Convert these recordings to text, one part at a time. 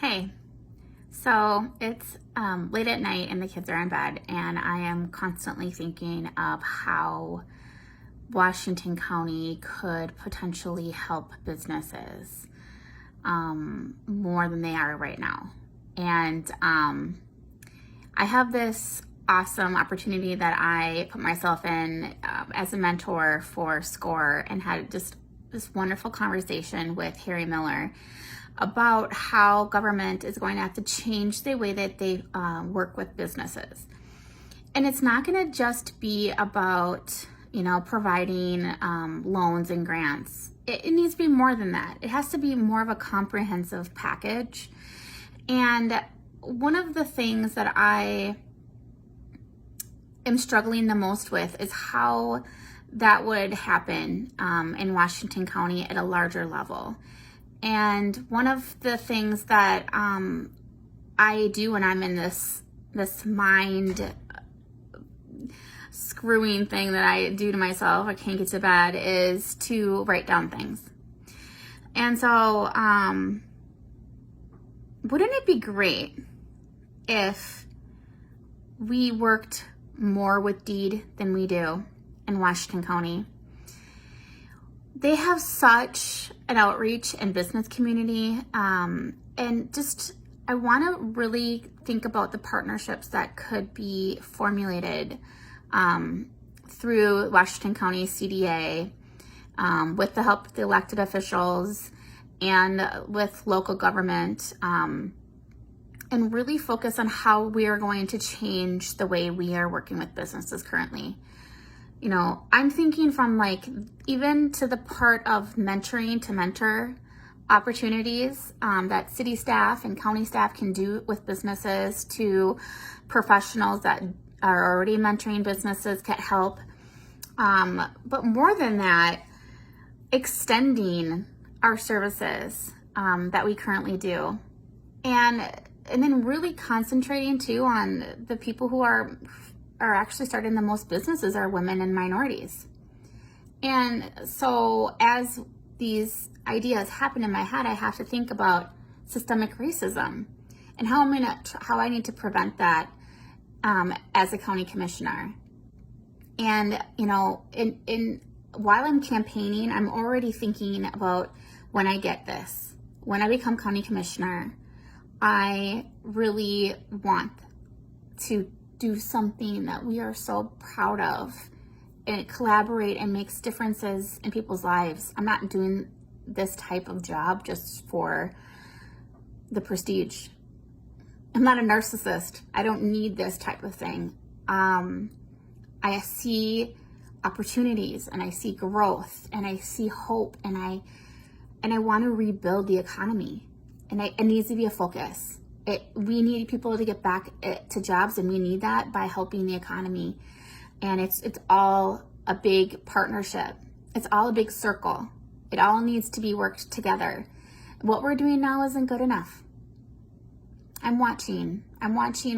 Hey, so it's late at night and the kids are in bed, and I am constantly thinking of how Washington County could potentially help businesses more than they are right now. And I have this awesome opportunity that I put myself in as a mentor for SCORE, and had just this wonderful conversation with Harry Miller about how government is going to have to change the way that they work with businesses. And it's not going to just be about, providing loans and grants. It needs to be more than that. It has to be more of a comprehensive package. And one of the things that I am struggling the most with is how that would happen in Washington County at a larger level. And one of the things that I do when I'm in this mind screwing thing that I do to myself, I can't get to bed, is to write down things. And so wouldn't it be great if we worked more with deed than we do in Washington County? They have such an outreach and business community, and just I want to really think about the partnerships that could be formulated through Washington County CDA, with the help of the elected officials and with local government, and really focus on how we are going to change the way we are working with businesses currently. I'm thinking from even to the part of mentoring to mentor opportunities that city staff and county staff can do with businesses, to professionals that are already mentoring businesses get help. But more than that, extending our services that we currently do. And then really concentrating too on the people who are actually starting the most businesses are women and minorities. And so as these ideas happen in my head, I have to think about systemic racism and how I need to prevent that as a county commissioner. And while I'm campaigning, I'm already thinking about when I become county commissioner, I really want to do something that we are so proud of and collaborate and makes differences in people's lives. I'm not doing this type of job just for the prestige. I'm not a narcissist. I don't need this type of thing. I see opportunities, and I see growth, and I see hope, and I want to rebuild the economy, and it needs to be a focus. We need people to get back to jobs, and we need that by helping the economy. And it's all a big partnership. It's all a big circle. It all needs to be worked together. What we're doing now isn't good enough. I'm watching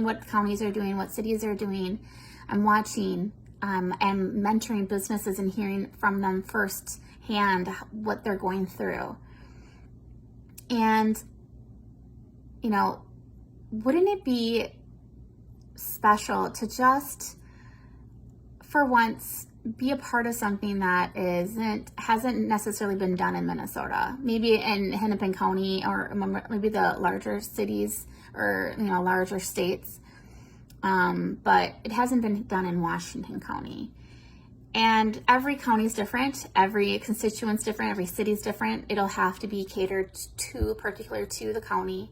what counties are doing, what cities are doing. I'm watching and mentoring businesses and hearing from them firsthand what they're going through. And, wouldn't it be special to just, for once, be a part of something that hasn't necessarily been done in Minnesota, maybe in Hennepin County, or maybe the larger cities or larger states, but it hasn't been done in Washington County. And every county is different, every constituent's different, every city's different. It'll have to be catered to, particular to the county.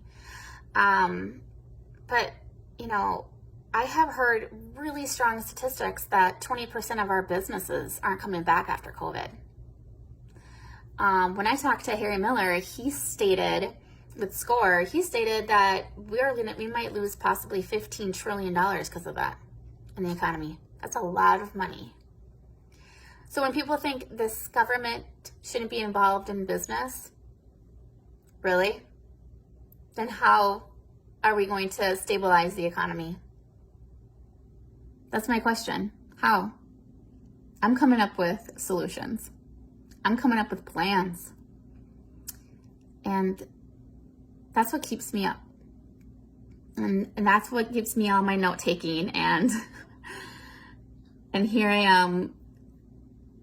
But I have heard really strong statistics that 20% of our businesses aren't coming back after COVID. When I talked to Harry Miller, he stated with SCORE, that we might lose possibly $15 trillion because of that in the economy. That's a lot of money. So when people think this government shouldn't be involved in business, really? Then how are we going to stabilize the economy? That's my question. How? I'm coming up with solutions. I'm coming up with plans. And that's what keeps me up. And that's what keeps me on my note taking. And here I am.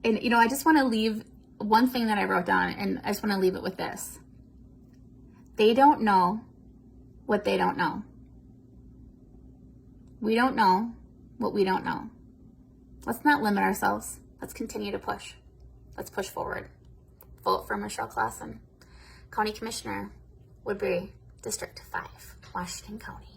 And, you know, I just want to leave one thing that I wrote down, and I just want to leave it with this. They don't know what they don't know. We don't know what we don't know. Let's not limit ourselves. Let's continue to push. Let's push forward. Vote for Michelle Clasen, County Commissioner, Woodbury, District 5, Washington County.